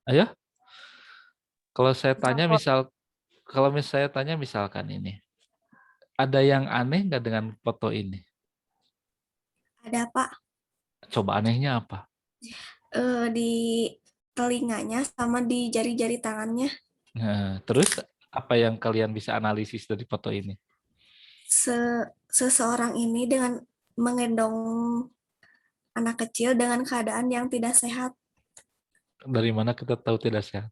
Ayo, kalau saya tanya Copot. misalkan ini, ada yang aneh nggak dengan foto ini? Ada Pak, Coba anehnya apa? di telinganya sama di jari-jari tangannya. Nah, terus apa yang kalian bisa analisis dari foto ini? Seseorang ini dengan menggendong anak kecil dengan keadaan yang tidak sehat. Dari mana kita tahu tidak sehat?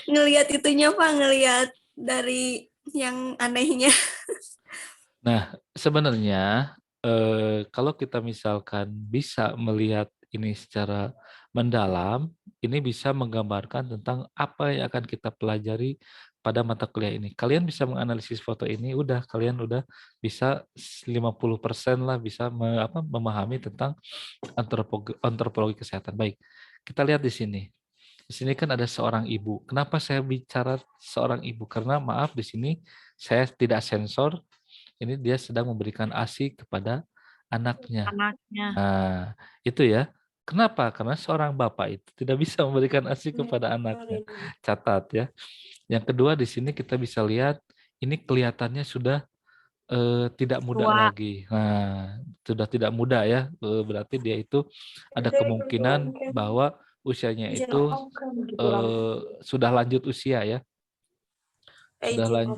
Ngelihat itunya Pak, ngelihat dari yang anehnya. Nah, sebenarnya kalau kita misalkan bisa melihat ini secara mendalam, ini bisa menggambarkan tentang apa yang akan kita pelajari pada mata kuliah ini. Kalian bisa menganalisis foto ini, kalian udah bisa 50% lah bisa memahami tentang antropologi kesehatan. Baik, kita lihat di sini. Di sini kan ada seorang ibu. Kenapa saya bicara seorang ibu? Karena maaf di sini saya tidak sensor. Ini dia sedang memberikan ASI kepada anaknya. Anaknya. Nah, itu ya. Kenapa? Karena seorang bapak itu tidak bisa memberikan ASI kepada anaknya. Catat ya. Yang kedua di sini kita bisa lihat ini kelihatannya sudah tidak muda Tua. lagi. Nah, sudah tidak muda ya. Berarti dia itu ada kemungkinan bahwa usianya itu sudah lanjut usia ya. Sudah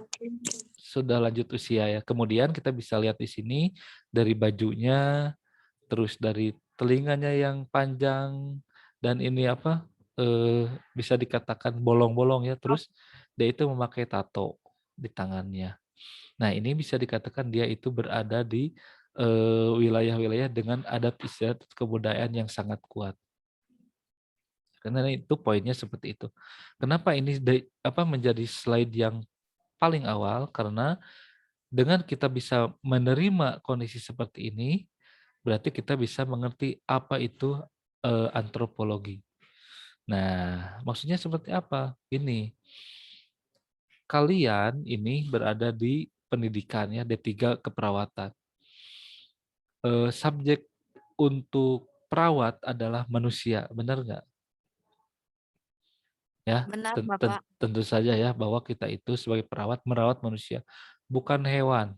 sudah lanjut usia ya. Kemudian kita bisa lihat di sini dari bajunya, terus dari telinganya yang panjang dan ini apa bisa dikatakan bolong-bolong ya. Terus dia itu memakai tato di tangannya. Nah, ini bisa dikatakan dia itu berada di wilayah-wilayah dengan adat istiadat kebudayaan yang sangat kuat. Karena itu poinnya seperti itu. Kenapa ini menjadi slide yang paling awal? Karena dengan kita bisa menerima kondisi seperti ini, berarti kita bisa mengerti apa itu antropologi. Nah, maksudnya seperti apa? Ini, kalian ini berada di pendidikan ya, D3 keperawatan. Subjek untuk perawat adalah manusia, benar nggak? Ya, Benar, Bapak. tentu saja ya bahwa kita itu sebagai perawat merawat manusia, bukan hewan,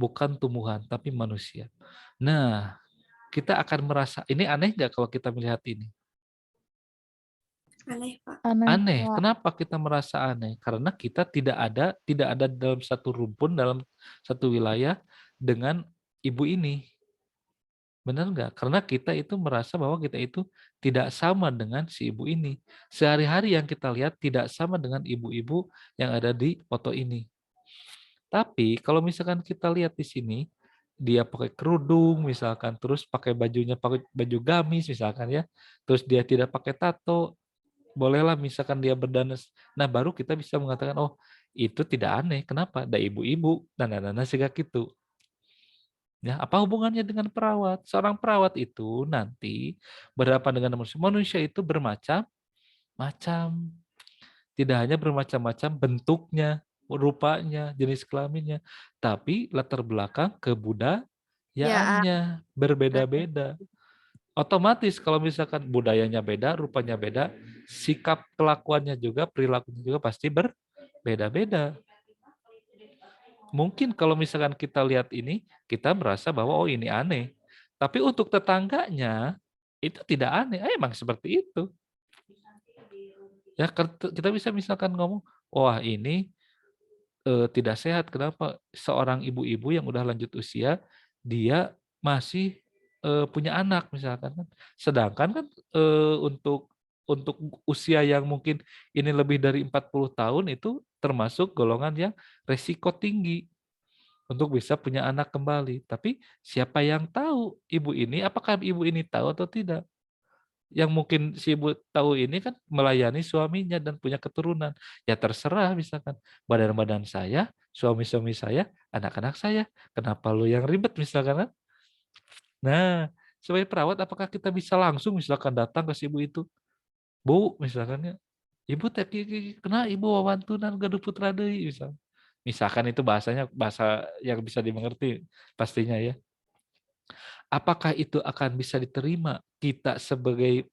bukan tumbuhan, tapi manusia. Nah, kita akan merasa ini aneh nggak kalau kita melihat ini? Aneh Pak. Aneh, Aneh. Pak. Kenapa kita merasa aneh? Karena kita tidak ada dalam satu rumpun, dalam satu wilayah dengan ibu ini. Benar nggak? Karena kita itu merasa bahwa kita itu tidak sama dengan si ibu ini. Sehari-hari yang kita lihat tidak sama dengan ibu-ibu yang ada di foto ini. Tapi kalau misalkan kita lihat di sini, dia pakai kerudung misalkan, terus pakai bajunya pakai baju gamis misalkan ya, terus dia tidak pakai tato, bolehlah misalkan dia berdanas. Nah baru kita bisa mengatakan, oh itu tidak aneh. Kenapa? Ada ibu-ibu dan anak-anak segak gitu. Ya, apa hubungannya dengan perawat? Seorang perawat itu nanti berhadapan dengan manusia. Manusia itu bermacam-macam. Tidak hanya bermacam-macam bentuknya, rupanya, jenis kelaminnya, tapi latar belakang Ya, kebudayaannya berbeda-beda. Otomatis kalau misalkan budayanya beda, rupanya beda, sikap kelakuannya juga, perilakunya juga pasti berbeda-beda. Mungkin kalau misalkan kita lihat ini, kita merasa bahwa oh ini aneh. Tapi untuk tetangganya itu tidak aneh. Emang seperti itu. Ya kita bisa misalkan ngomong, wah ini tidak sehat. Kenapa? Seorang ibu-ibu yang udah lanjut usia, dia masih punya anak misalkan kan. Sedangkan kan untuk usia yang mungkin ini lebih dari 40 tahun itu termasuk golongan yang resiko tinggi untuk bisa punya anak kembali. Tapi siapa yang tahu ibu ini, apakah ibu ini tahu atau tidak? Yang mungkin si ibu tahu ini kan melayani suaminya dan punya keturunan. Ya terserah misalkan, badan-badan saya, suami-suami saya, anak-anak saya. Kenapa lu yang ribet misalkan kan? Nah, sebagai perawat apakah kita bisa langsung misalkan datang ke si ibu itu? Bu, misalkan ya, ibu teh kena ibu wawantunan gaduh putra deui misal. Misalkan itu bahasanya bahasa yang bisa dimengerti pastinya ya. Apakah itu akan bisa diterima kita sebagai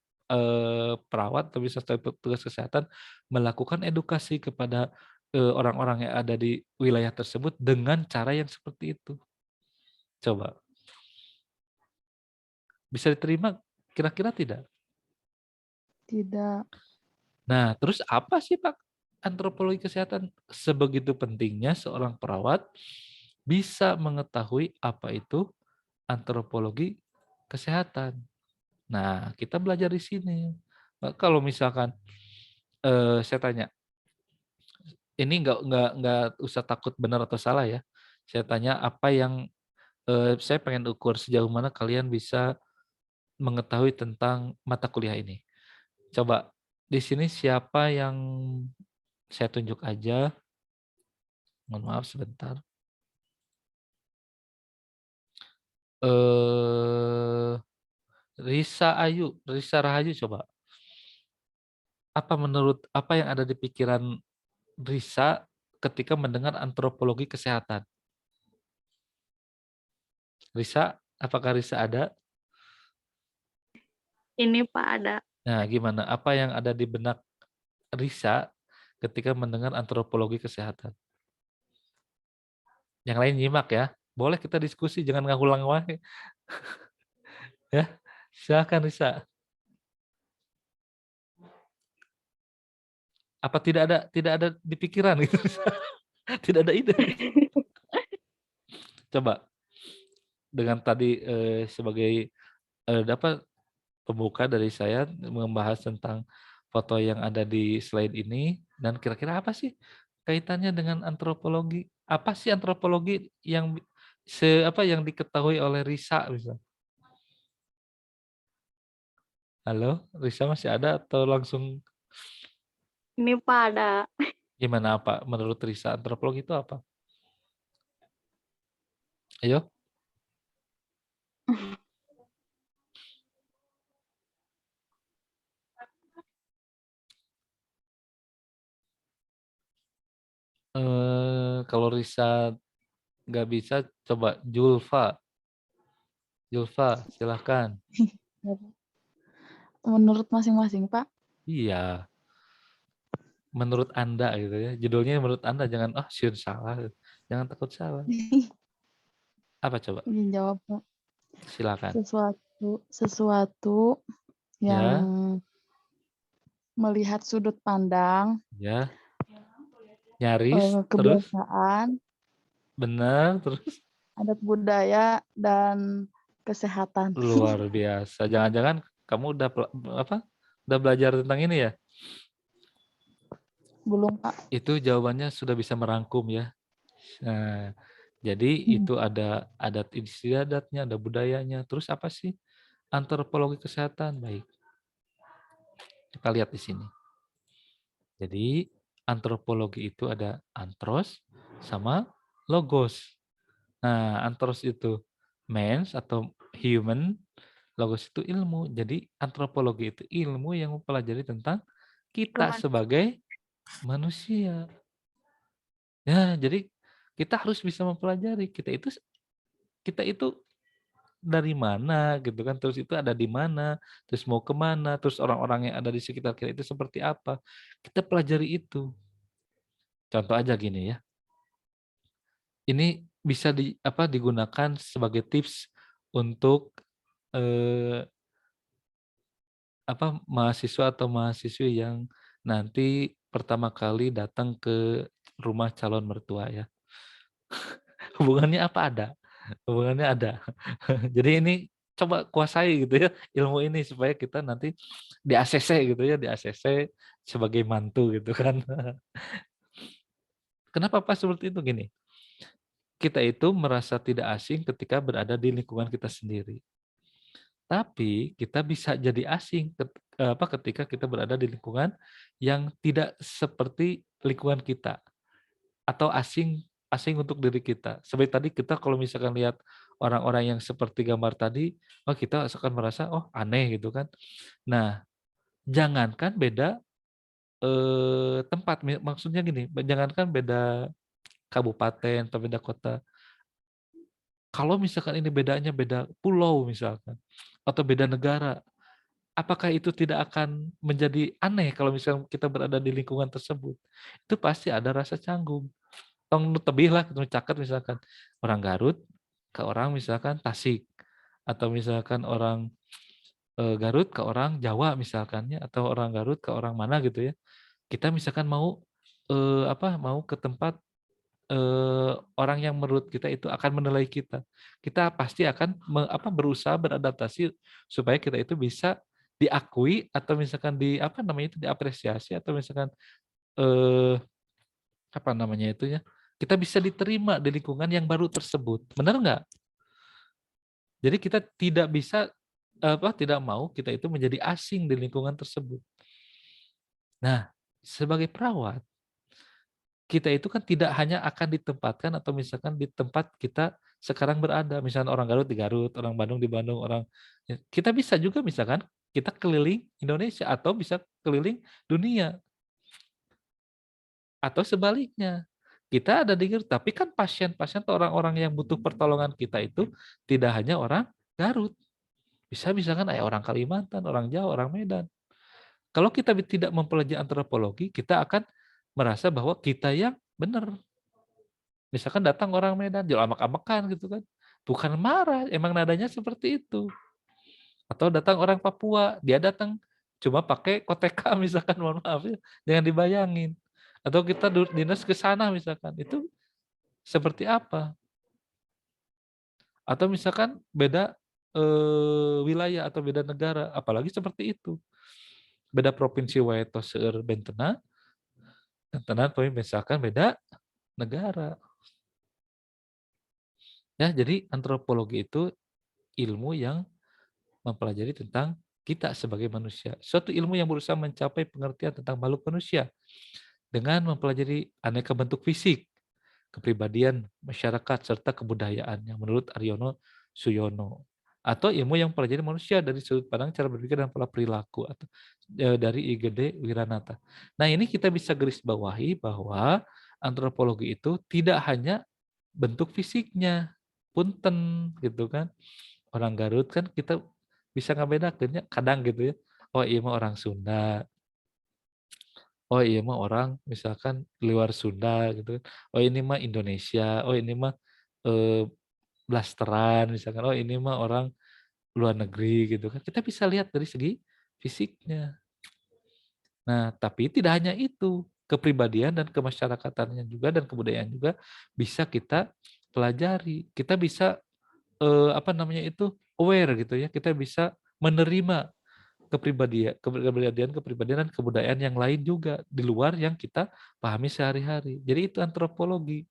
perawat atau bisa petugas kesehatan melakukan edukasi kepada orang-orang yang ada di wilayah tersebut dengan cara yang seperti itu. Coba, bisa diterima kira-kira tidak? Tidak. Nah, terus apa sih Pak antropologi kesehatan? Sebegitu pentingnya seorang perawat bisa mengetahui apa itu antropologi kesehatan. Nah, kita belajar di sini. Kalau misalkan saya tanya, ini nggak usah takut benar atau salah ya. Saya tanya apa yang saya pengen ukur sejauh mana kalian bisa mengetahui tentang mata kuliah ini. Coba di sini siapa yang saya tunjuk aja. Mohon maaf sebentar. Eh Risa Rahayu coba. Apa yang ada di pikiran Risa ketika mendengar antropologi kesehatan? Risa, apakah Risa ada? Ini Pak ada. Nah, gimana? Apa yang ada di benak Risa ketika mendengar antropologi kesehatan? Yang lain nyimak ya. Boleh kita diskusi, jangan ngahulang wae. Ya, silakan Risa. Apa tidak ada di pikiran gitu? Tidak ada ide. Coba dengan tadi sebagai dapat pembuka dari saya membahas tentang foto yang ada di slide ini dan kira-kira apa sih kaitannya dengan antropologi? Apa sih antropologi yang yang diketahui oleh Risa bisa? Halo, Risa masih ada atau langsung Ini Pak ada. gimana apa menurut Risa antropologi itu apa? Ayo. Kalau Risa nggak bisa, coba Julfa. Julfa, silahkan. Menurut masing-masing, Pak. Iya, menurut Anda gitu ya. Judulnya menurut Anda, jangan syun salah. Jangan takut salah. Apa coba? Izin jawab, Pak. Silakan. Sesuatu yang Ya, melihat sudut pandang, ya. Nyaris, terus kebiasaan, benar, terus adat budaya, dan kesehatan. luar biasa. Jangan-jangan kamu udah belajar tentang ini ya? Belum, Pak. Itu jawabannya sudah bisa merangkum ya. Nah, jadi itu ada adat istiadatnya, ada budayanya. Terus apa sih antropologi kesehatan? Baik, kita lihat di sini. Jadi antropologi itu ada antros sama logos. Nah, antros itu mens atau human, logos itu ilmu. Jadi antropologi itu ilmu yang mempelajari tentang kita sebagai manusia. Ya, jadi kita harus bisa mempelajari kita itu dari mana gitu kan, terus itu ada di mana, terus mau kemana, terus orang-orang yang ada di sekitar kita itu seperti apa. Kita pelajari itu. Contoh aja gini ya. Ini bisa digunakan sebagai tips untuk mahasiswa atau mahasiswi yang nanti pertama kali datang ke rumah calon mertua ya. Hubungannya apa ada? Hubungannya ada. Jadi ini coba kuasai gitu ya ilmu ini supaya kita nanti di ACC gitu ya, di ACC sebagai mantu gitu kan. Kenapa Pak seperti itu gini? Kita itu merasa tidak asing ketika berada di lingkungan kita sendiri. Tapi kita bisa jadi asing ketika kita berada di lingkungan yang tidak seperti lingkungan kita atau asing asing untuk diri kita. Seperti tadi kita kalau misalkan lihat orang-orang yang seperti gambar tadi, kita akan merasa aneh gitu kan. Nah, jangankan beda tempat, maksudnya gini, jangankan beda kabupaten atau beda kota. Kalau misalkan ini bedanya beda pulau misalkan atau beda negara, apakah itu tidak akan menjadi aneh kalau misalnya kita berada di lingkungan tersebut? Itu pasti ada rasa canggung. Tong nu tebih lah, nu caket misalkan orang Garut ke orang misalkan Tasik, atau misalkan orang Garut ke orang Jawa misalkannya, atau orang Garut ke orang mana gitu ya. Kita misalkan mau mau ke tempat orang yang menurut kita itu akan menilai kita. Kita pasti akan berusaha beradaptasi supaya kita itu bisa diakui atau misalkan diapresiasi atau misalkan eh apa namanya itu ya, kita bisa diterima di lingkungan yang baru tersebut. Benar nggak? Jadi kita tidak bisa tidak mau kita itu menjadi asing di lingkungan tersebut. Nah, sebagai perawat, kita itu kan tidak hanya akan ditempatkan atau misalkan di tempat kita sekarang berada. Misalkan orang Garut di Garut, orang Bandung di Bandung, kita bisa juga misalkan kita keliling Indonesia atau bisa keliling dunia atau sebaliknya. Kita ada di Garut, tapi kan pasien-pasien atau orang-orang yang butuh pertolongan kita itu tidak hanya orang Garut. Bisa misalkan orang Kalimantan, orang Jawa, orang Medan. Kalau kita tidak mempelajari antropologi, kita akan merasa bahwa kita yang benar. Misalkan datang orang Medan, jual amak-amakan gitu kan. Bukan marah, emang nadanya seperti itu. Atau datang orang Papua, dia datang cuma pakai koteka misalkan, mohon maaf ya, jangan dibayangin. Atau kita dinas ke sana misalkan, itu seperti apa? Atau misalkan beda wilayah atau beda negara, apalagi seperti itu. Beda provinsi wae tos seueur bentena, bentenan poin misalkan beda negara. Ya, jadi antropologi itu ilmu yang mempelajari tentang kita sebagai manusia. Suatu ilmu yang berusaha mencapai pengertian tentang makhluk manusia dengan mempelajari aneka bentuk fisik, kepribadian masyarakat, serta kebudayaan yang menurut Aryono Suyono. Atau ilmu yang mempelajari manusia dari sudut pandang cara berpikir dan pola perilaku, atau dari IGD Wiranata. Nah, ini kita bisa garis bawahi bahwa antropologi itu tidak hanya bentuk fisiknya, punten gitu kan. Orang Garut kan kita bisa ngebedakeunnya kadang gitu ya. Oh, iya mah orang Sunda. Oh, iya mah orang misalkan luar Sunda gitu kan. Oh, ini mah Indonesia. Oh, ini mah eh, blasteran misalkan. Oh, ini mah orang luar negeri gitu kan. Kita bisa lihat dari segi fisiknya. Nah, tapi tidak hanya itu, kepribadian dan kemasyarakatannya juga dan kebudayaan juga bisa kita pelajari. Kita bisa aware gitu ya. Kita bisa menerima kepribadian dan kebudayaan yang lain juga di luar yang kita pahami sehari-hari. Jadi itu antropologi.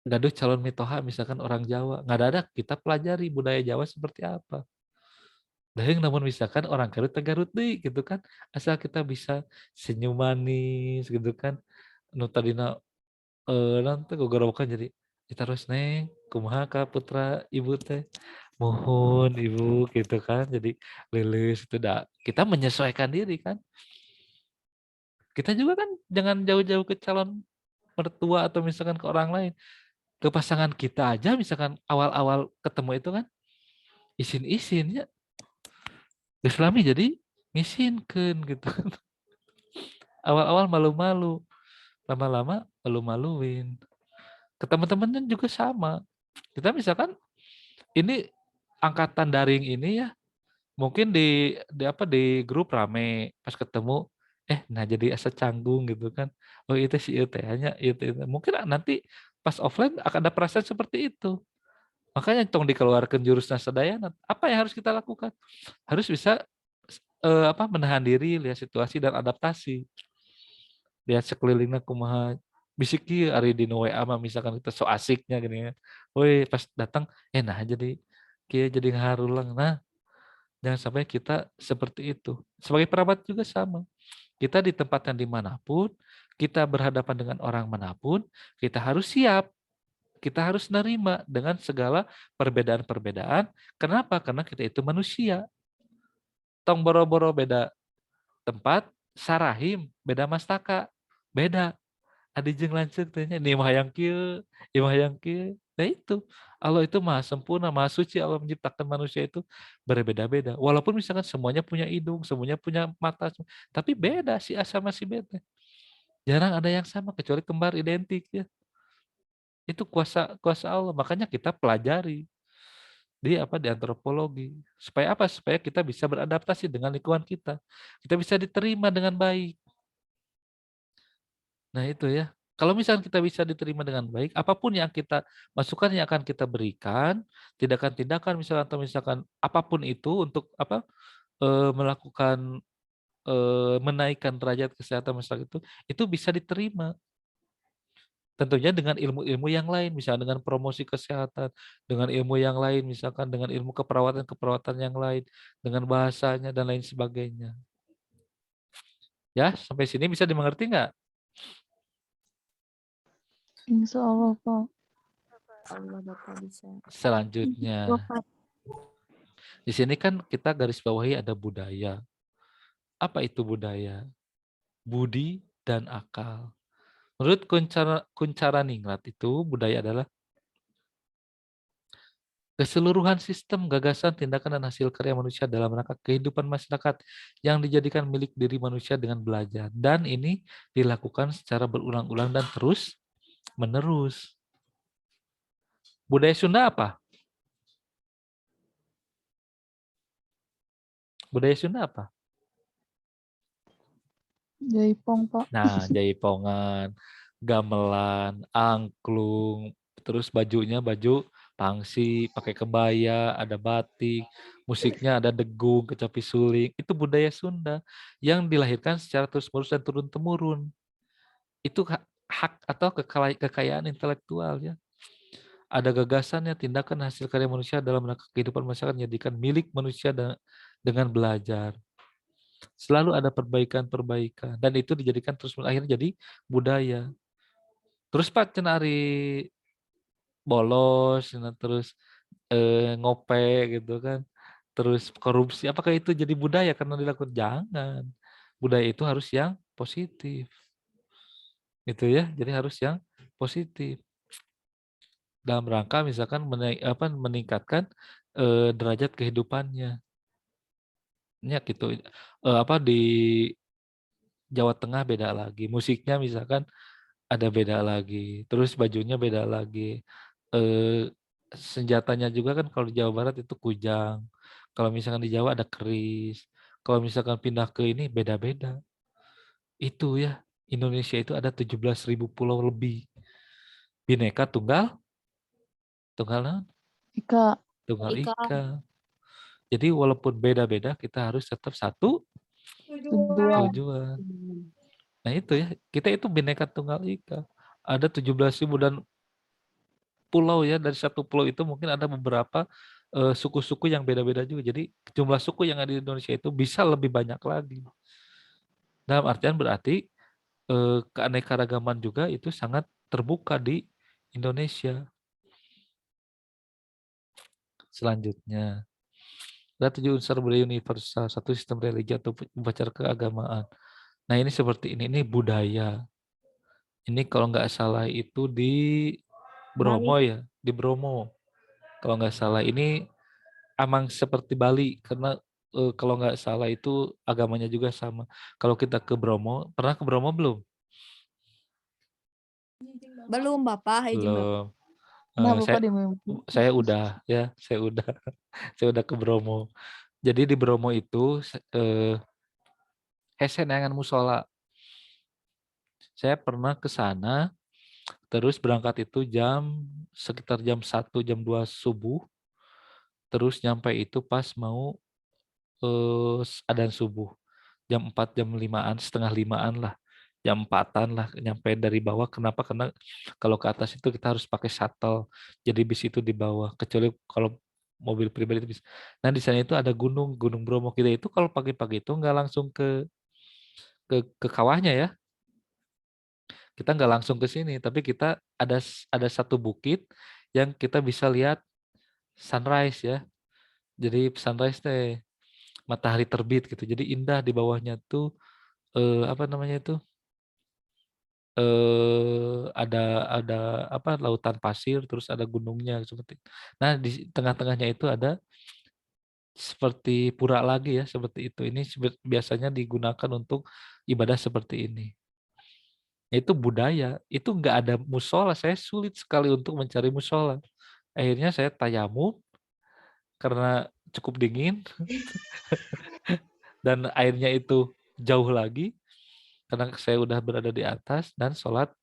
Gaduh calon mitoha misalkan orang Jawa, nggak ada kita pelajari budaya Jawa seperti apa. Dan namun misalkan orang Garut Garut deh gitu kan, asal kita bisa senyum manis gitu kan, nu tadina nanti gogorowokan jadi terus neng kumaha ka putra ibu teh, mohon ibu gitu kan, jadi lilis itu dah kita menyesuaikan diri kan. Kita juga kan jangan jauh-jauh ke calon mertua atau misalkan ke orang lain, ke pasangan kita aja misalkan awal-awal ketemu itu kan isin-isin ya Islami jadi ngisinkeun gitu. Awal-awal malu-malu, lama-lama malu-maluin. Ke teman-teman juga sama. Kita misalkan ini angkatan daring ini ya, mungkin di grup rame pas ketemu nah jadi asa canggung gitu kan. Oh itu si ieu teh nya itu. Mungkin nanti pas offline akan ada perasaan seperti itu. Makanya tong dikeluarkan jurusna sadayana. Apa yang harus kita lakukan? Harus bisa menahan diri, lihat situasi dan adaptasi. Lihat sekelilingnya kumaha bisik kieu ari di WA mah misalkan kita so asiknya gini ya. Woi pas datang nah jadi kieu jadi ngaharulang. Nah, jangan sampai kita seperti itu. Sebagai perawat juga sama. Kita ditempatkan dimanapun, kita berhadapan dengan orang manapun, kita harus siap. Kita harus nerima dengan segala perbedaan-perbedaan. Kenapa? Karena kita itu manusia. Tong boro-boro beda tempat, sarahim, beda mastaka, beda. Adi jeung lanceuk teh nya, ieu mah hayang kieu, ieu mah hayang kieu. Nah itu, Allah itu maha sempurna, maha suci. Allah menciptakan manusia itu berbeda-beda. Walaupun misalkan semuanya punya hidung, semuanya punya mata, tapi beda si A sama si B. Jarang ada yang sama kecuali kembar identik ya. Itu kuasa kuasa Allah. Makanya kita pelajari di antropologi. Supaya apa? Supaya kita bisa beradaptasi dengan lingkungan kita. Kita bisa diterima dengan baik. Nah itu ya. Kalau misalkan kita bisa diterima dengan baik, apapun yang kita masukkan yang akan kita berikan, tindakan-tindakan misalkan atau misalkan apapun itu untuk melakukan menaikkan derajat kesehatan masyarakat itu bisa diterima. Tentunya dengan ilmu-ilmu yang lain, misalnya dengan promosi kesehatan, dengan ilmu yang lain, misalkan dengan ilmu keperawatan-keperawatan yang lain, dengan bahasanya dan lain sebagainya. Ya, sampai sini bisa dimengerti nggak? Insya Allah, Pak. Allah Bapak bisa. Selanjutnya, Bapak, di sini kan kita garis bawahi ada budaya. Apa itu budaya? Budi dan akal. Menurut Kuncara Ningrat itu budaya adalah keseluruhan sistem, gagasan, tindakan, dan hasil karya manusia dalam rangka kehidupan masyarakat yang dijadikan milik diri manusia dengan belajar. Dan ini dilakukan secara berulang-ulang dan terus-menerus. Budaya Sunda apa? Budaya Sunda apa? Jaipong, Pak. Nah, jaipongan, gamelan, angklung, terus bajunya baju pangsi, pakai kebaya, ada batik, musiknya ada degung, kecapi suling. Itu budaya Sunda yang dilahirkan secara terus-menerus dan turun-temurun. Itu hak atau kekayaan intelektual ya. Ada gagasannya, tindakan hasil karya manusia dalam rangka kehidupan masyarakat menjadikan milik manusia dengan belajar. Selalu ada perbaikan-perbaikan dan itu dijadikan terus akhirnya jadi budaya. Terus Pak cenari bolos, terus ngope gitu kan, terus korupsi, apakah itu jadi budaya karena dilakukan? Jangan. Budaya itu harus yang positif, gitu ya. Jadi harus yang positif dalam rangka misalkan meningkatkan derajat kehidupannya. Ya gitu. Di Jawa Tengah beda lagi, musiknya misalkan ada beda lagi, terus bajunya beda lagi. Eh, Senjatanya juga kan kalau di Jawa Barat itu kujang, kalau misalkan di Jawa ada keris, kalau misalkan pindah ke ini beda-beda. Itu ya, Indonesia itu ada 17.000 pulau lebih. Bineka tunggal, tunggal naon? Ika, Tunggal Ika. ika. Jadi walaupun beda-beda, kita harus tetap satu tujuan. tujuan. Nah itu ya, kita itu bineka tunggal ika. Ada 17.000 dan pulau ya, dari satu pulau itu mungkin ada beberapa suku-suku yang beda-beda juga. Jadi jumlah suku yang ada di Indonesia itu bisa lebih banyak lagi. Dalam artian berarti keanekaragaman juga itu sangat terbuka di Indonesia. Selanjutnya, ada 7 unsur budaya universal, satu sistem religi atau upacara keagamaan. Nah ini seperti ini budaya. Ini kalau nggak salah itu di Bromo ya, di Bromo. Kalau nggak salah ini emang seperti Bali karena kalau nggak salah itu agamanya juga sama. Kalau kita ke Bromo, pernah ke Bromo belum? Belum Bapak, izin Bapak. Belum. Nah, Saya Bapak di mimpi. saya udah ya, saya udah saya udah ke Bromo. Jadi di Bromo itu hese neangan musola. Saya pernah ke sana, terus berangkat itu sekitar jam 1 jam 2 subuh, terus nyampe itu pas mau adzan subuh. Jam 4 jam 5-an, setengah 5-an lah. Jam 4-an lah nyampe dari bawah. Kenapa? Karena kalau ke atas itu kita harus pakai shuttle. Jadi bis itu di bawah. Kecuali kalau mobil pribadi itu bisa. Nah di sana itu ada Gunung Bromo. Kita itu kalau pagi-pagi itu nggak langsung ke kawahnya ya. Kita nggak langsung ke sini, tapi kita ada satu bukit yang kita bisa lihat sunrise ya. Jadi sunrise teh matahari terbit gitu. Jadi indah di bawahnya tuh apa namanya itu? ada apa lautan pasir, terus ada gunungnya seperti. Nah di tengah-tengahnya itu ada seperti pura lagi ya seperti itu. Ini biasanya digunakan untuk ibadah seperti ini. Itu budaya, itu nggak ada musola. Saya sulit sekali untuk mencari musola. Akhirnya saya tayamum karena cukup dingin dan airnya itu jauh lagi karena saya udah berada di atas dan sholat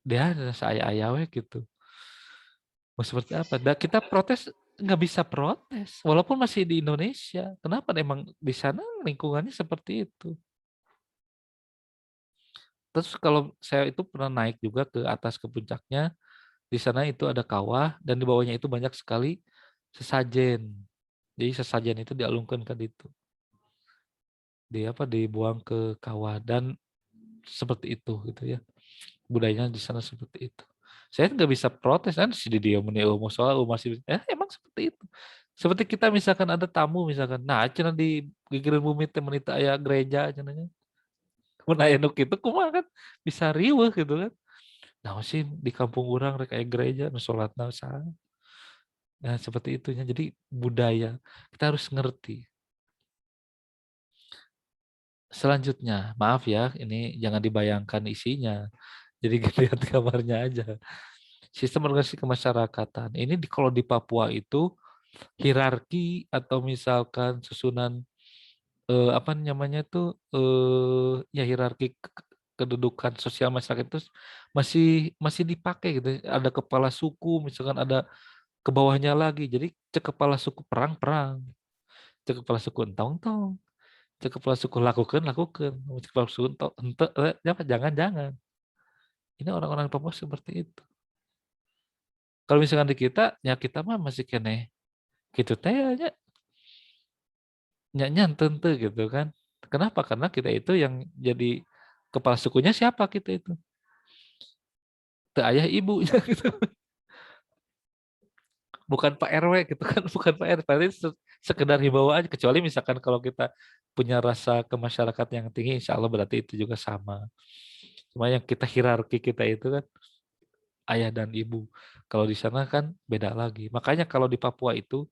dia saya ayawe gitu. Mau seperti apa? Dan kita protes nggak bisa protes walaupun masih di Indonesia. Kenapa emang di sana lingkungannya seperti itu? Terus kalau saya itu pernah naik juga ke atas ke puncaknya, di sana itu ada kawah dan di bawahnya itu banyak sekali sesajen. Jadi sesajen itu dialungkan ke itu. Dibuang ke kawah dan seperti itu gitu ya. Budayanya di sana seperti itu. Saya nggak bisa protes kan si dia mau soal masih emang seperti itu. Seperti kita misalkan ada tamu misalkan, nah cenah di gigireun bumi teh menita aya gereja cenahnya. Mun aya nu kitu kumaha kan bisa riweuh gitu kan. Nah sih di kampung orang rek aya gereja nu salatna saha. Nah seperti itunya. Jadi budaya kita harus ngerti. Selanjutnya, maaf ya, ini jangan dibayangkan isinya. Jadi lihat kamarnya aja. Sistem organisasi kemasyarakatan. Ini kalau di Papua itu hierarki atau misalkan susunan apa namanya tuh ya hierarki kedudukan sosial masyarakat itu masih masih dipakai gitu. Ada kepala suku, misalkan ada ke bawahnya lagi. Jadi cek kepala suku perang, cek kepala suku entong, cek kepala suku lakukan, cek kepala suku ente, jangan. Ini orang-orang Papua seperti itu. Kalau misalkan di kita, ya kita mah masih kene gitu teh nya nyanten teu gitu kan. Kenapa? Karena kita itu yang jadi kepala sukunya siapa kita itu? Teu ayah ibunya gitu. Bukan Pak RW gitu kan, bukan Pak RW. Berarti sekedar himbauan aja kecuali misalkan kalau kita punya rasa kemasyarakatan yang tinggi, insya Allah berarti itu juga sama. Cuma yang kita hierarki kita itu kan ayah dan ibu. Kalau di sana kan beda lagi. Makanya kalau di Papua itu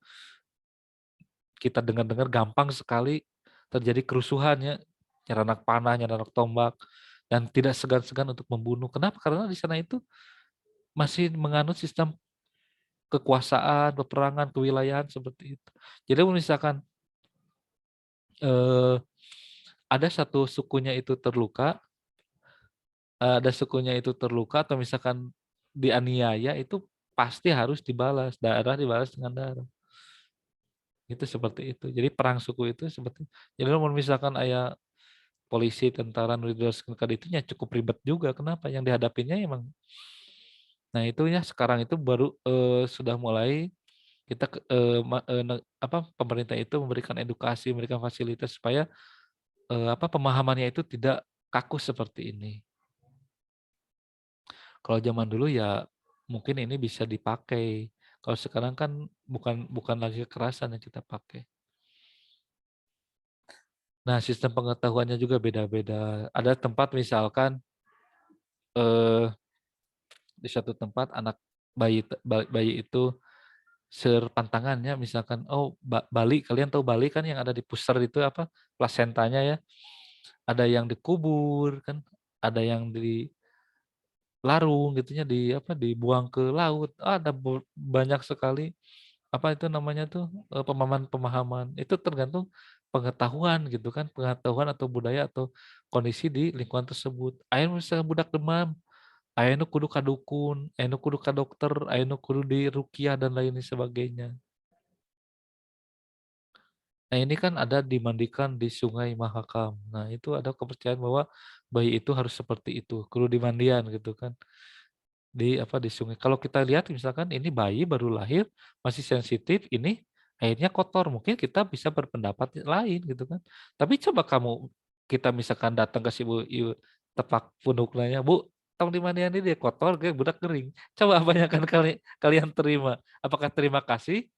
kita dengar-dengar gampang sekali terjadi kerusuhannya, nyeranak panah, nyeranak tombak, dan tidak segan-segan untuk membunuh. Kenapa? Karena di sana itu masih menganut sistem kekuasaan, peperangan, kewilayahan seperti itu. Jadi misalkan eh, ada satu sukunya itu terluka, atau misalkan dianiaya itu pasti harus dibalas, darah dibalas dengan darah. Itu seperti itu. Jadi perang suku itu seperti. Jadi kalau misalkan ayah polisi, tentara, nudidoskan itu ya cukup ribet juga. Kenapa? Yang dihadapinya emang. Nah itu ya sekarang itu baru sudah mulai kita pemerintah itu memberikan edukasi, memberikan fasilitas supaya pemahamannya itu tidak kaku seperti ini. Kalau zaman dulu ya mungkin ini bisa dipakai. Kalau sekarang kan bukan lagi kekerasan yang kita pakai. Nah, sistem pengetahuannya juga beda-beda. Ada tempat misalkan eh, di satu tempat anak bayi itu serpantangannya misalkan Bali, kalian tahu Bali kan yang ada di pusar itu apa plasentanya ya, ada yang dikubur kan, ada yang dilarung gitunya dibuang ke laut. Ada banyak sekali apa itu namanya tuh pemahaman itu tergantung pengetahuan gitu kan, pengetahuan atau budaya atau kondisi di lingkungan tersebut. Ayo misalnya budak demam, ayo nu kudu ka dukun, ayo nu kudu ka dokter, ayo nu kudu di ruqyah dan lain sebagainya. Nah ini kan ada dimandikan di Sungai Mahakam. Nah itu ada kepercayaan bahwa bayi itu harus seperti itu, kudu dimandian gitu kan di sungai. Kalau kita lihat misalkan ini bayi baru lahir masih sensitif, ini airnya kotor, mungkin kita bisa berpendapat lain gitu kan. Tapi coba kita misalkan datang ke si ibu tepak punuknya, Bu, tong dimandian ini dia kotor, kayak budak kering. Coba apa yang akan kalian terima? Apakah terima kasih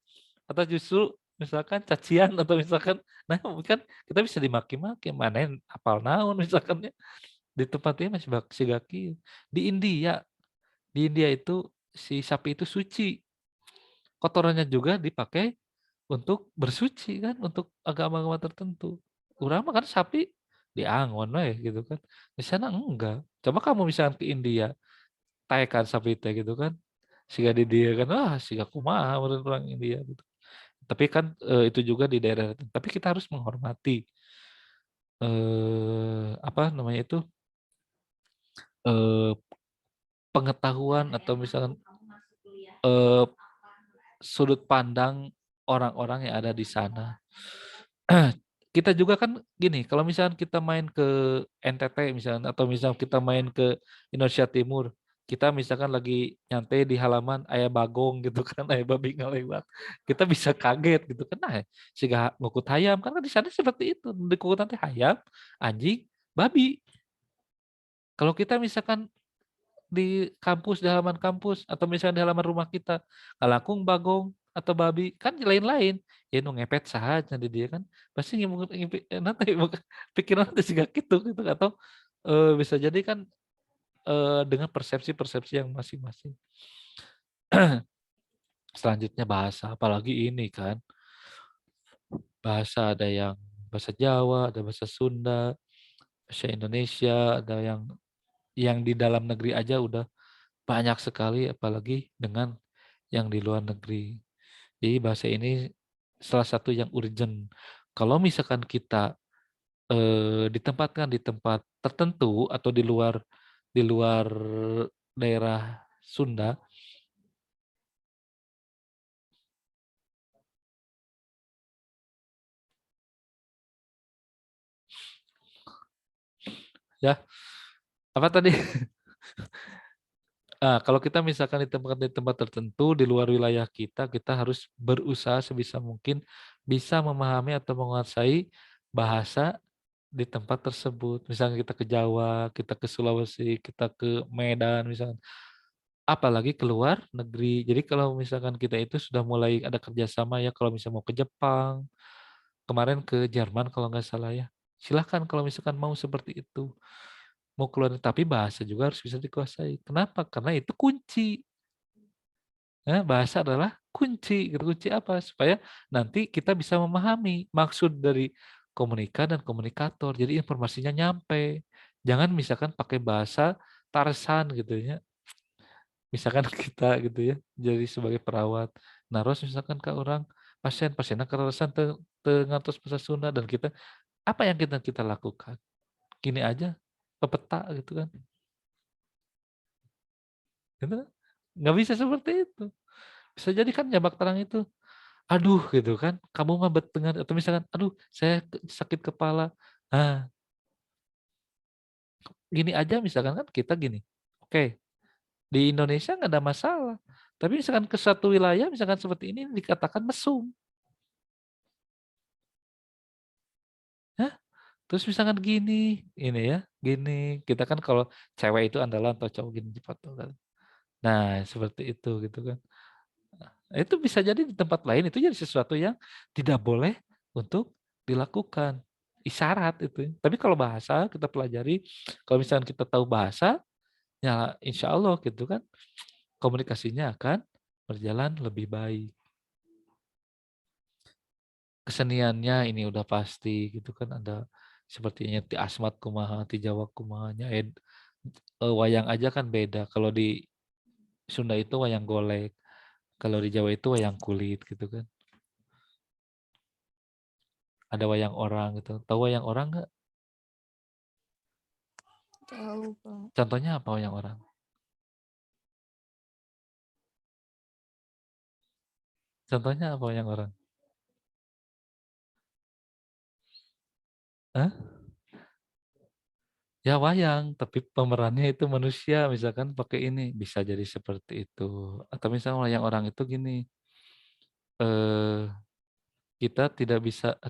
atau justru misalkan cacian atau misalkan nah kan kita bisa dimaki-maki mana yang apal naon misalkan ya. Di tempat ini masih sigaki. Di India itu si sapi itu suci. Kotorannya juga dipakai untuk bersuci kan, untuk agama-agama tertentu. Urang mah kan sapi diangon gitu kan. Di sana enggak. Coba kamu misalkan ke India, taekan sapi teh gitu kan. Siga di dia kan, siga kumaha menurut orang India gitu. Tapi kan itu juga di daerah, tapi kita harus menghormati apa namanya itu eh, pengetahuan atau misalkan eh, sudut pandang orang-orang yang ada di sana. Kita juga kan gini, kalau misalkan kita main ke NTT misalkan, atau misalkan kita main ke Indonesia Timur, kita misalkan lagi nyantai di halaman ayah bagong gitu kan, ayah babi ngelewat, kita bisa kaget gitu kan, nah sehingga ngukut hayam kan di sana seperti itu, di kukut nanti hayam, anjing, babi. Kalau kita misalkan di kampus, di halaman kampus, atau misalnya di halaman rumah kita, kalakung, bagong, atau babi, kan lain-lain. Ya nu ngepet saja di dia kan. Pasti nanti pikiran nanti sih gitu gitu atau bisa jadi kan dengan persepsi-persepsi yang masing-masing. Selanjutnya bahasa, apalagi ini kan. Bahasa ada yang bahasa Jawa, ada bahasa Sunda, bahasa Indonesia, ada yang di dalam negeri aja udah banyak sekali, apalagi dengan yang di luar negeri. Jadi bahasa ini salah satu yang urgent. Kalau misalkan kita ditempatkan di tempat tertentu atau di luar daerah Sunda, ya apa tadi? Kalau kita misalkan di tempat tertentu di luar wilayah kita, kita harus berusaha sebisa mungkin bisa memahami atau menguasai bahasa di tempat tersebut. Misalnya kita ke Jawa, kita ke Sulawesi, kita ke Medan misalnya. Apalagi keluar negeri. Jadi kalau misalkan kita itu sudah mulai ada kerjasama ya, kalau misalnya mau ke Jepang, kemarin ke Jerman kalau nggak salah ya. Silahkan kalau misalkan mau seperti itu. Mau keluar, tapi bahasa juga harus bisa dikuasai. Kenapa? Karena itu kunci. Bahasa adalah kunci. Gitu. Kunci apa? Supaya nanti kita bisa memahami maksud dari komunikan dan komunikator. Jadi informasinya nyampe. Jangan misalkan pakai bahasa Tarsan gitu ya. Misalkan kita gitu ya, jadi sebagai perawat. Naros misalkan ke orang pasiennya kerasan ngantos bahasa Sunda dan kita apa yang kita lakukan? Gini aja, pepeta gitu kan. Gitu kan? Nggak bisa seperti itu. Bisa jadi kan jambak terang itu, aduh gitu kan, kamu mah dengan atau misalkan, aduh saya sakit kepala. Nah, gini aja misalkan kan kita gini, oke, di Indonesia nggak ada masalah. Tapi misalkan ke satu wilayah, misalkan seperti ini dikatakan mesum. Hah? Terus misalkan gini, ini ya, gini. Kita kan kalau cewek itu andalan atau cowok gini cepat kan. Nah, seperti itu gitu kan. Nah, itu bisa jadi di tempat lain itu jadi sesuatu yang tidak boleh untuk dilakukan. Isyarat itu. Tapi kalau bahasa kita pelajari, kalau misalkan kita tahu bahasa, ya insya Allah gitu kan, komunikasinya akan berjalan lebih baik. Keseniannya ini udah pasti gitu kan, ada sepertinya ti asmat kumaha, ti Jawa kumahanya, wayang aja kan beda. Kalau di Sunda itu wayang golek, kalau di Jawa itu wayang kulit gitu kan. Ada wayang orang gitu. Tahu wayang orang nggak? Tahu, Pak. Contohnya apa wayang orang? Contohnya apa wayang orang? Hah? Ya wayang, tapi pemerannya itu manusia, misalkan pakai ini bisa jadi seperti itu. Atau misalnya wayang orang itu gini, eh kita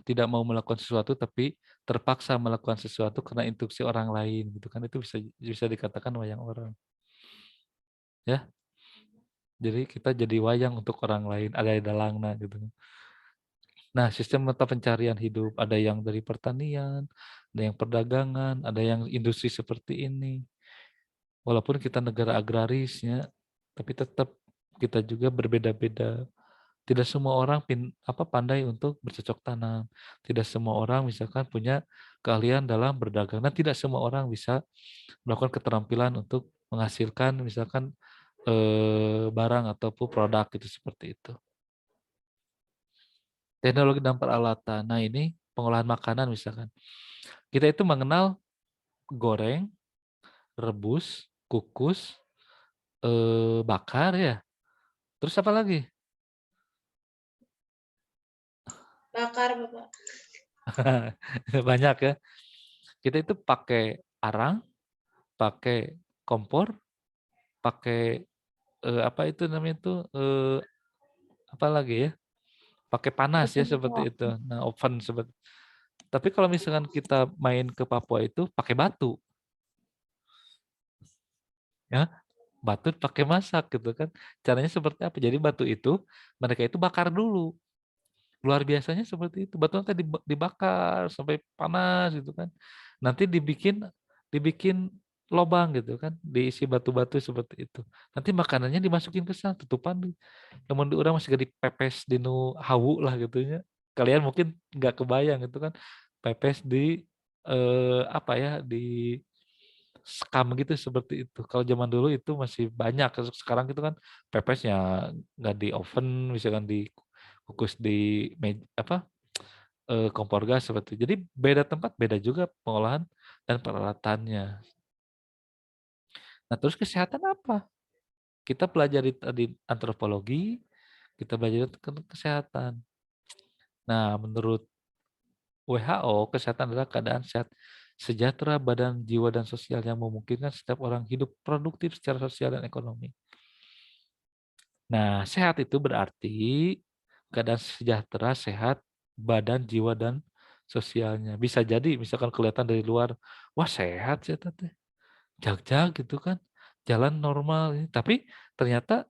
tidak mau melakukan sesuatu tapi terpaksa melakukan sesuatu karena instruksi orang lain gitu kan, itu bisa bisa dikatakan wayang orang ya. Jadi kita jadi wayang untuk orang lain, ada dalangna gitu. Nah, sistem mata pencarian hidup ada yang dari pertanian, ada yang perdagangan, ada yang industri seperti ini. Walaupun kita negara agrarisnya, tapi tetap kita juga berbeda-beda. Tidak semua orang pandai untuk bercocok tanam. Tidak semua orang misalkan punya keahlian dalam berdagang. Dan tidak semua orang bisa melakukan keterampilan untuk menghasilkan misalkan barang ataupun produk itu seperti itu. Teknologi dan peralatan. Nah ini pengolahan makanan misalkan. Kita itu mengenal goreng, rebus, kukus, bakar ya. Terus apa lagi? Bakar, Bapak. Banyak ya. Kita itu pakai arang, pakai kompor, pakai apa itu namanya itu apa lagi ya? Pakai panas ya seperti itu. Nah, oven seperti. Tapi kalau misalkan kita main ke Papua itu pakai batu, ya batu pakai masak gitu kan. Caranya seperti apa? Jadi batu itu mereka itu bakar dulu. Luar biasanya seperti itu. Batu nanti dibakar sampai panas gitu kan. Nanti dibikin dibikin lobang gitu kan, diisi batu-batu seperti itu. Nanti makanannya dimasukin ke sana, tutupan. Namun di orang masih dipepes di nu hawu lah gitu ya. Kalian mungkin nggak kebayang gitu kan. Pepes di apa ya, di sekam gitu seperti itu. Kalau zaman dulu itu masih banyak. Sekarang itu kan pepesnya nggak di oven, misalkan dikukus di apa kompor gas seperti itu. Jadi beda tempat, beda juga pengolahan dan peralatannya. Nah terus kesehatan apa? Kita pelajari tadi antropologi, kita belajar kesehatan. Nah menurut WHO, kesehatan adalah keadaan sehat sejahtera badan, jiwa, dan sosial yang memungkinkan setiap orang hidup produktif secara sosial dan ekonomi. Nah, sehat itu berarti keadaan sejahtera, sehat, badan, jiwa, dan sosialnya. Bisa jadi misalkan kelihatan dari luar, wah sehat sih teh, jag-jag gitu kan, jalan normal. Tapi ternyata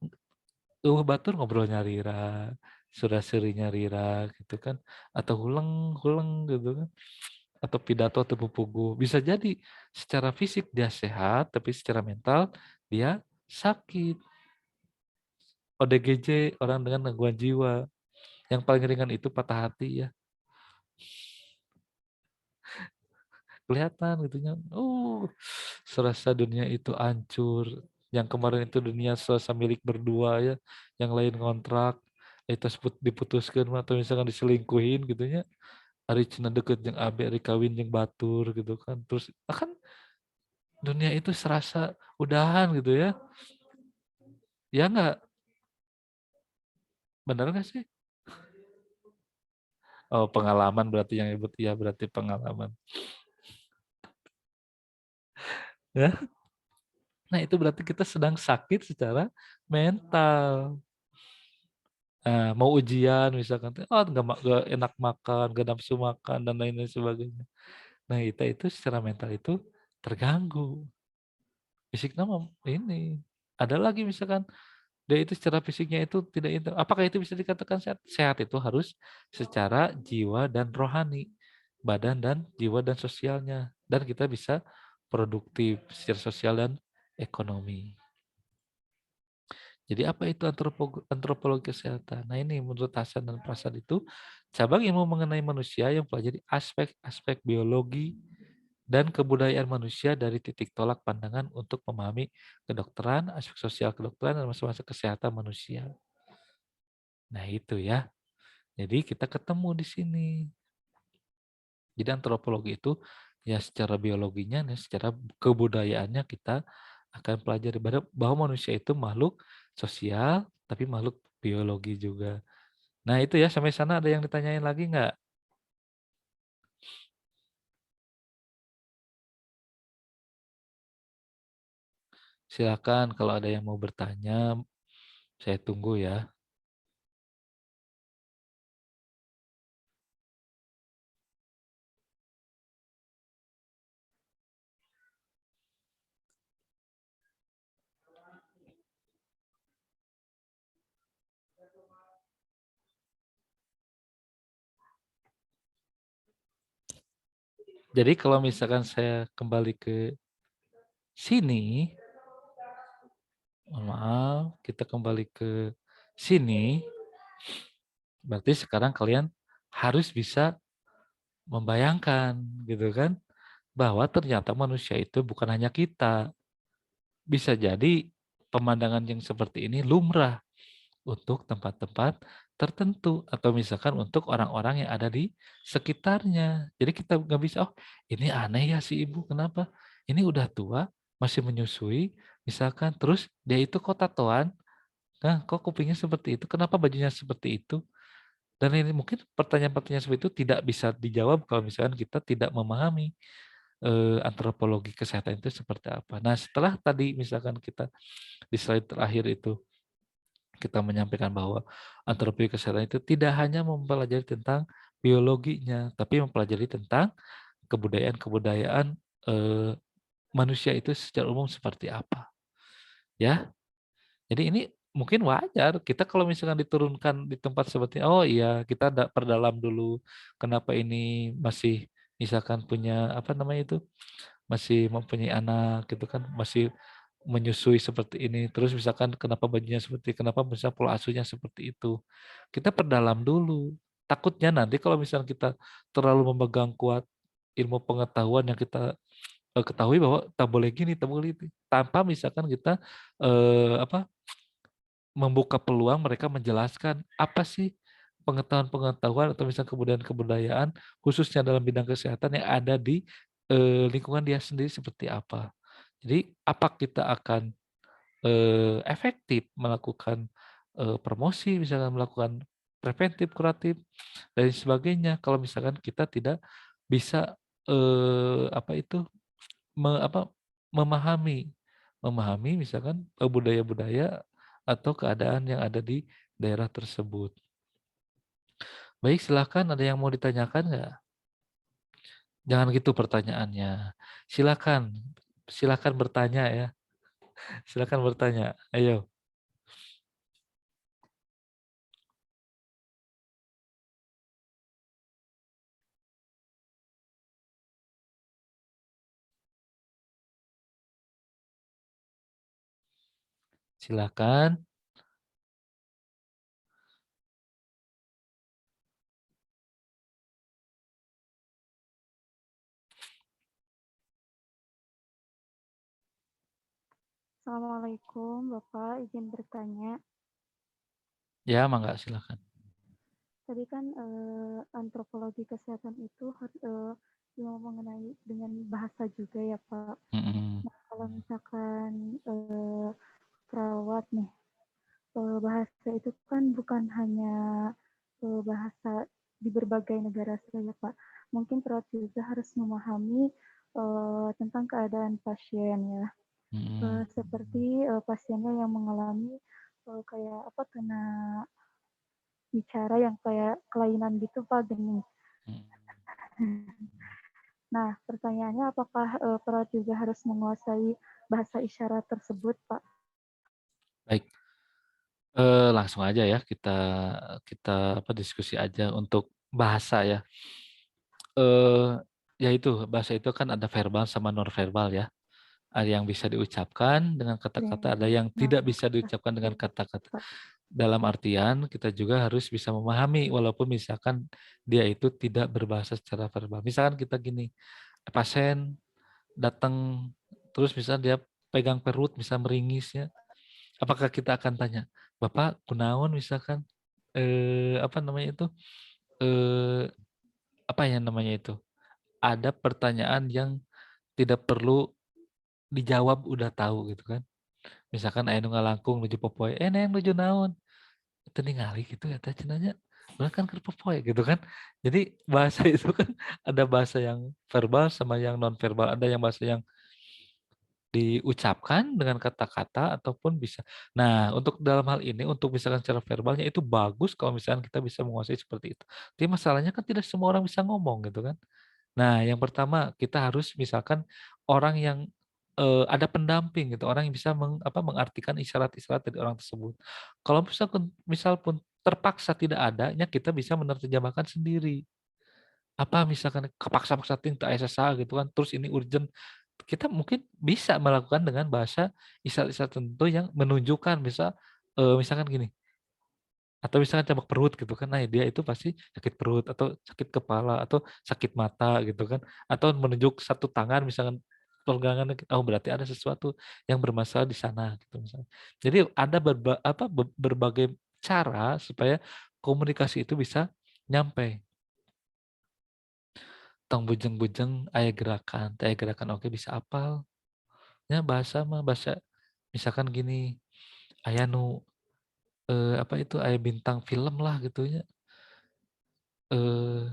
batur ngobrolnya rira, surah-surinya rira gitu kan, atau huleng-huleng gitu kan, atau pidato atau pupugu. Bisa jadi secara fisik dia sehat, tapi secara mental dia sakit. ODGJ, orang dengan gangguan jiwa. Yang paling ringan itu patah hati ya. Kelihatan gitu ya. Serasa dunia itu hancur. Yang kemarin itu dunia serasa milik berdua ya. Yang lain ngontrak. Itu diputuskan atau misalkan diselingkuhin gitu ya. Ari cina deket yang abe, ari kawin yang batur gitu kan. Terus kan dunia itu serasa udahan gitu ya. Ya enggak? Benar nggak sih? Oh, pengalaman berarti yang ibu ya, berarti pengalaman. Ya. Nah, itu berarti kita sedang sakit secara mental. Nah, mau ujian misalkan, oh nggak enak makan, nggak nafsu makan dan lain-lain sebagainya. Nah, itu secara mental itu terganggu. Fisiknya ini. Ada lagi misalkan dia itu secara fisiknya itu tidak itu. Apakah itu bisa dikatakan sehat? Sehat itu harus secara jiwa dan rohani, badan dan jiwa dan sosialnya, dan kita bisa produktif secara sosial dan ekonomi. Jadi apa itu antropologi kesehatan? Nah ini menurut Hasan dan Prasad itu cabang ilmu mengenai manusia yang pelajari aspek-aspek biologi dan kebudayaan manusia dari titik tolak pandangan untuk memahami kedokteran, aspek sosial kedokteran, dan masa-masa kesehatan manusia. Nah itu ya. Jadi kita ketemu di sini. Jadi antropologi itu ya secara biologinya, ya secara kebudayaannya kita akan pelajari bahwa manusia itu makhluk sosial, tapi makhluk biologi juga. Nah itu ya, sampai sana ada yang ditanyain lagi nggak? Silakan kalau ada yang mau bertanya, saya tunggu ya. Jadi kalau misalkan saya kembali ke sini, mohon maaf, kita kembali ke sini, berarti sekarang kalian harus bisa membayangkan gitu kan, bahwa ternyata manusia itu bukan hanya kita. Bisa jadi pemandangan yang seperti ini lumrah untuk tempat-tempat tertentu atau misalkan untuk orang-orang yang ada di sekitarnya. Jadi kita nggak bisa, oh ini aneh ya si ibu, kenapa? Ini udah tua, masih menyusui, misalkan, terus dia itu kok tatoan, nah kok kupingnya seperti itu, kenapa bajunya seperti itu? Dan ini mungkin pertanyaan-pertanyaan seperti itu tidak bisa dijawab kalau misalkan kita tidak memahami antropologi kesehatan itu seperti apa. Nah setelah tadi misalkan kita di slide terakhir itu kita menyampaikan bahwa antropologi kesehatan itu tidak hanya mempelajari tentang biologinya, tapi mempelajari tentang kebudayaan-kebudayaan eh, manusia itu secara umum seperti apa, ya. Jadi ini mungkin wajar kita kalau misalkan diturunkan di tempat seperti, oh iya kita perdalam dulu kenapa ini masih misalkan punya apa namanya itu, masih mempunyai anak gitu kan, masih menyusui seperti ini, terus misalkan kenapa bajunya seperti, kenapa misalnya pola asuhnya seperti itu. Kita perdalam dulu. Takutnya nanti kalau misalnya kita terlalu memegang kuat ilmu pengetahuan yang kita ketahui bahwa tak boleh gini, tak boleh itu. Tanpa misalkan kita apa membuka peluang mereka menjelaskan apa sih pengetahuan-pengetahuan atau misalnya kebudayaan-kebudayaan khususnya dalam bidang kesehatan yang ada di lingkungan dia sendiri seperti apa. Jadi apa kita akan efektif melakukan promosi, misalkan melakukan preventif, kuratif, dan sebagainya. Kalau misalkan kita tidak bisa apa itu apa, memahami, misalkan budaya-budaya atau keadaan yang ada di daerah tersebut. Baik, silakan ada yang mau ditanyakan nggak? Jangan gitu pertanyaannya. Silakan, silakan bertanya ya. Silakan bertanya. Ayo. Silakan. Assalamualaikum, Bapak. Izin bertanya. Ya, mangga silakan. Tadi kan antropologi kesehatan itu mengenai dengan bahasa juga ya, Pak. Mm-mm. Nah, kalau misalkan perawat nih, bahasa itu kan bukan hanya bahasa di berbagai negara saja, Pak. Mungkin perawat juga harus memahami tentang keadaan pasien ya. Mm-mm. Seperti pasiennya yang mengalami kayak apa kena bicara yang kayak kelainan gitu Pak gini. Nah pertanyaannya apakah perawat juga harus menguasai bahasa isyarat tersebut Pak? Baik, langsung aja ya kita kita apa diskusi aja untuk bahasa ya. Ya itu bahasa itu kan ada verbal sama non verbal ya. Ada yang bisa diucapkan dengan kata-kata, ada yang Nah, tidak bisa diucapkan dengan kata-kata. Dalam artian kita juga harus bisa memahami walaupun misalkan dia itu tidak berbahasa secara verbal. Misalkan kita gini, pasien datang terus misalnya dia pegang perut, bisa meringis ya. Apakah kita akan tanya, Bapak kunaon misalkan apa namanya itu? Eh apa ya namanya itu? Ada pertanyaan yang tidak perlu dijawab udah tahu gitu kan. Misalkan aya nu ngalangkung nuju popoe, neng nuju naon? Teu ningali gitu eta cenanya. Bener kan keur popoe gitu kan. Jadi bahasa itu kan ada bahasa yang verbal sama yang non verbal, ada yang bahasa yang diucapkan dengan kata-kata ataupun bisa. Nah, untuk dalam hal ini untuk misalkan secara verbalnya itu bagus kalau misalkan kita bisa menguasai seperti itu. Tapi masalahnya kan tidak semua orang bisa ngomong gitu kan. Nah, yang pertama kita harus misalkan orang yang ada pendamping gitu, orang yang bisa mengartikan isyarat-isyarat dari orang tersebut. Kalau misal pun terpaksa tidak adanya, kita bisa menerjemahkan sendiri. apa misalkan kepaksa-paksa ting tak asa saha gitu kan, terus ini urgent, kita mungkin bisa melakukan dengan bahasa isyarat-isyarat tertentu yang menunjukkan misalkan gini, atau misalkan cabak perut gitu kan, nah dia itu pasti sakit perut atau sakit kepala atau sakit mata gitu kan, atau menunjuk satu tangan misalkan pergelangan, oh berarti ada sesuatu yang bermasalah di sana gitu misalnya. Jadi ada berbagai cara supaya komunikasi itu bisa nyampe. Tong bujeng-bujeng aya gerakan oke bisa apal. Ya bahasa mah bahasa misalkan gini, aya nu apa itu aya bintang film lah gitu ya. Eh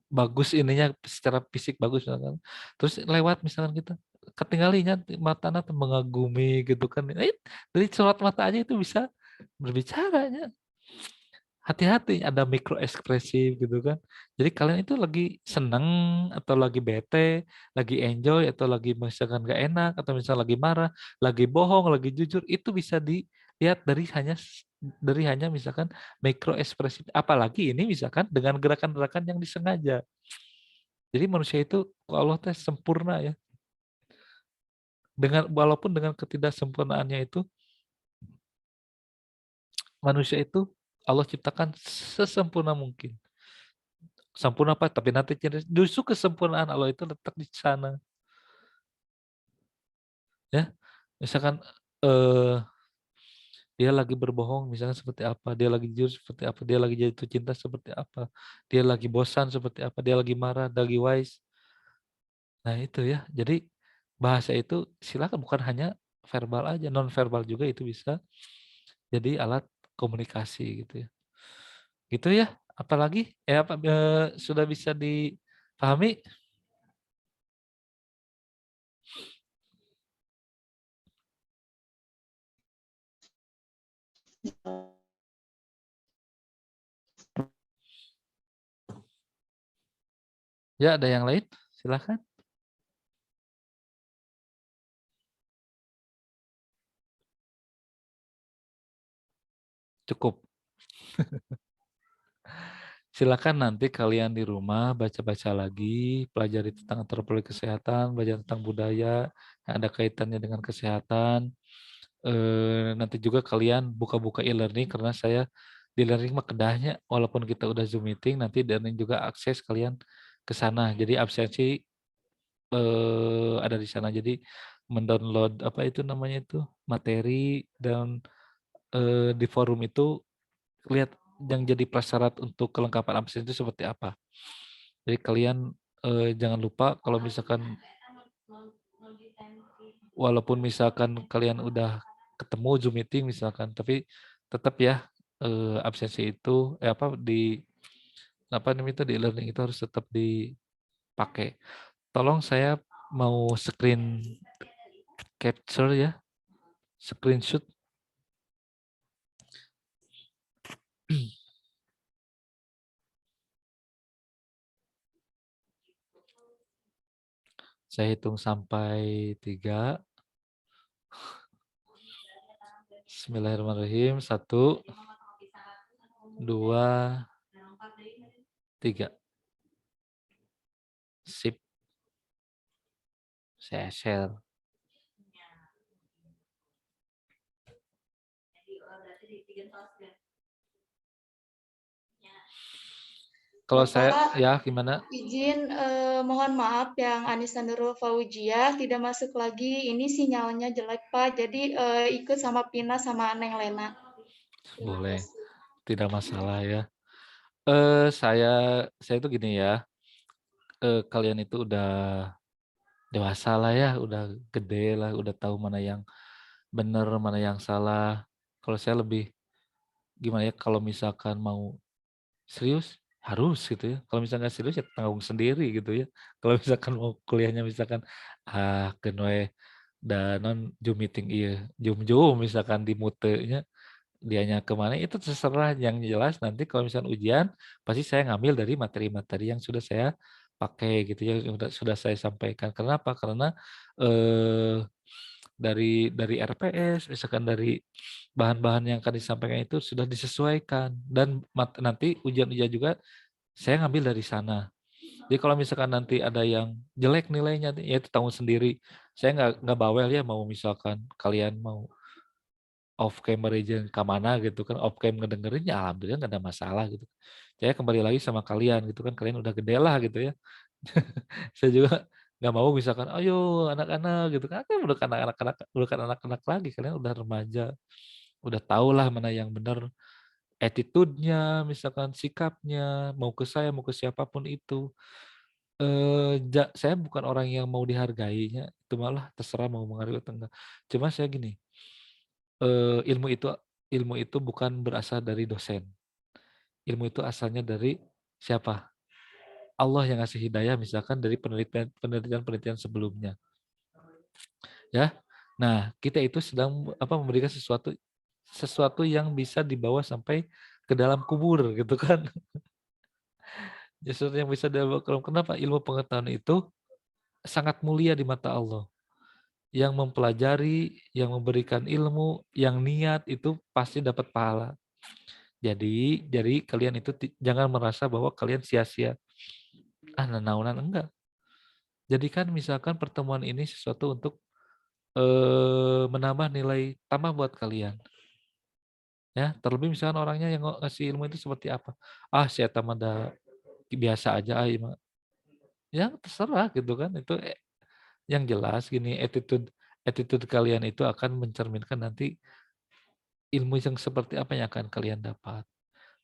bagus ininya secara fisik bagus misalkan. Terus lewat misalkan kita ketinggalinya matana teh mengagumi gitu kan. Dari sorot mata aja itu bisa berbicaranya. Hati-hati ada mikro ekspresif gitu kan. Jadi kalian itu lagi seneng atau lagi bete, lagi enjoy atau lagi misalkan gak enak atau misalnya lagi marah, lagi bohong, lagi jujur, itu bisa dilihat dari hanya misalkan mikro ekspresif. Apalagi ini misalkan dengan gerakan-gerakan yang disengaja. Jadi manusia itu Allah teh sempurna ya. Walaupun dengan ketidaksempurnaannya itu manusia itu Allah ciptakan sesempurna mungkin. Sempurna apa? Tapi nanti justru kesempurnaan Allah itu letak di sana. Ya, misalkan eh, dia lagi berbohong, misalnya seperti apa? Dia lagi jujur seperti apa? Dia lagi jatuh cinta seperti apa? Dia lagi bosan seperti apa? Dia lagi marah, lagi wise. Nah itu ya. Jadi bahasa itu silakan bukan hanya verbal aja, non verbal juga itu bisa jadi alat komunikasi gitu ya. Gitu ya. Apalagi sudah bisa dipahami? Ya, ada yang lain? Silakan. Cukup. Silakan nanti kalian di rumah baca-baca lagi, pelajari tentang antropologi kesehatan, belajar tentang budaya yang ada kaitannya dengan kesehatan. Nanti juga kalian buka-buka e-learning karena saya di learning mah kedahnya walaupun kita udah Zoom meeting nanti learning juga akses kalian ke sana. Jadi absensi ada di sana. Jadi mendownload apa itu namanya itu materi dan di forum itu lihat yang jadi prasyarat untuk kelengkapan absen itu seperti apa. Jadi kalian jangan lupa kalau misalkan walaupun misalkan kalian udah ketemu Zoom meeting misalkan, tapi tetap ya absensi itu apa namanya itu di e-learning itu harus tetap dipakai. Tolong saya mau screen capture ya, screenshot. Saya hitung sampai 3. Bismillahirrahmanirrahim. 1, 2, 3. Sip. Saya share. Kalau saya Bapak, ya gimana? izin mohon maaf yang Anissa Nurul Fauzia tidak masuk lagi. Ini sinyalnya jelek Pak. Jadi ikut sama Pina sama Neng Lena. Terima Boleh, kasih. tidak masalah ya. Saya itu gini ya. Kalian itu udah dewasa lah ya, udah gede lah, udah tahu mana yang benar, mana yang salah. Kalau saya lebih gimana ya, kalau misalkan mau serius harus gitu ya. Kalau misalkan nggak serius ya tanggung sendiri gitu ya. Kalau misalkan mau kuliahnya misalkan kenwe dan non Zoom meeting iya, Zoom misalkan di mutenya dianya kemana itu terserah, yang jelas nanti kalau misalkan ujian pasti saya ngambil dari materi-materi yang sudah saya pakai gitu ya, yang sudah saya sampaikan. Kenapa? Karena eh, dari RPS misalkan dari bahan-bahan yang akan disampaikan itu sudah disesuaikan dan nanti ujian-ujian juga Saya ngambil dari sana. Jadi kalau misalkan nanti ada yang jelek nilainya, ya itu tanggung sendiri. Saya nggak bawel ya, mau misalkan kalian mau off cam region ke mana gitu kan, off cam ngedengerin ya alhamdulillah nggak ada masalah gitu. Saya kembali lagi sama kalian gitu kan, kalian udah gede lah gitu ya. Saya juga nggak mau misalkan, ayo anak-anak gitu kan, kan bukan anak-anak, bukan anak-anak lagi, kalian udah remaja, udah tahu lah mana yang benar, attitude-nya, misalkan sikapnya, mau ke saya, mau ke siapapun itu. Saya bukan orang yang mau dihargainya, itu malah terserah mau menghargai atau enggak. Cuma saya gini, ilmu itu bukan berasal dari dosen. Ilmu itu asalnya dari siapa? Allah yang ngasih hidayah misalkan dari penelitian sebelumnya. Ya. Nah, kita itu sedang memberikan sesuatu yang bisa dibawa sampai ke dalam kubur gitu kan. Sesuatu yang bisa dibawa ke dalam. Kenapa? Ilmu pengetahuan itu sangat mulia di mata Allah. Yang mempelajari, yang memberikan ilmu, yang niat itu pasti dapat pahala. Jadi kalian itu jangan merasa bahwa kalian sia-sia. Nanaunan enggak. Jadikan misalkan pertemuan ini sesuatu untuk menambah nilai tambah buat kalian. Ya, terlebih misalkan orangnya yang ngasih ilmu itu seperti apa? Saya tamada biasa aja ya terserah gitu kan. Itu yang jelas gini, attitude kalian itu akan mencerminkan nanti ilmu yang seperti apa yang akan kalian dapat.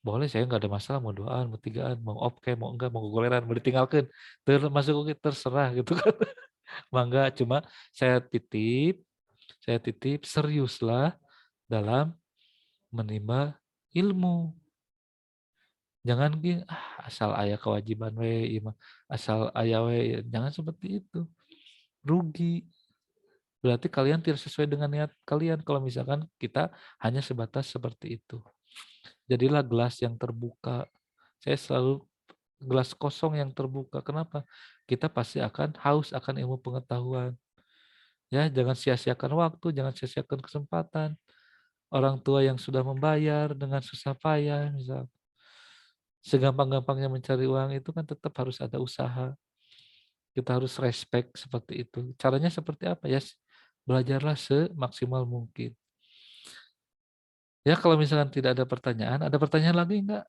Boleh, saya nggak ada masalah mau doaan, mau tigaan, mau oke, mau enggak, mau goleran, mau ditinggalkan. Termasuk terserah gitu kan. Mangga, cuma saya titip seriuslah dalam menimba ilmu. Jangan asal aya kewajiban we, asal aya we, jangan seperti itu. Rugi. Berarti kalian tidak sesuai dengan niat kalian kalau misalkan kita hanya sebatas seperti itu. Jadilah gelas yang terbuka. Saya selalu gelas kosong yang terbuka. Kenapa? Kita pasti akan haus akan ilmu pengetahuan. Ya, jangan sia-siakan waktu, jangan sia-siakan kesempatan. Orang tua yang sudah membayar dengan susah payah, misal. Segampang-gampangnya mencari uang itu kan tetap harus ada usaha. Kita harus respect seperti itu. Caranya seperti apa? Ya, belajarlah semaksimal mungkin. Ya, kalau misalkan tidak ada pertanyaan lagi enggak?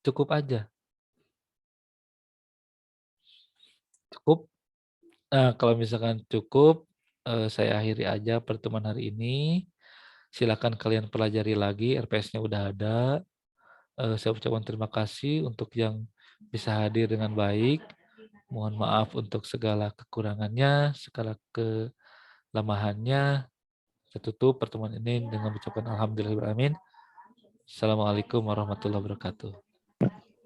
Cukup aja. Cukup. Nah, kalau misalkan cukup, saya akhiri aja pertemuan hari ini. Silakan kalian pelajari lagi, RPS-nya udah ada. Saya ucapkan terima kasih untuk yang bisa hadir dengan baik. Mohon maaf untuk segala kekurangannya, segala kelemahannya. Saya tutup pertemuan ini dengan mengucapkan alhamdulillahirrahmanirrahim. Assalamualaikum warahmatullahi wabarakatuh.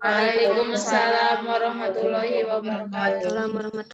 Waalaikumsalam warahmatullahi wabarakatuh. Assalamualaikum warahmatullahi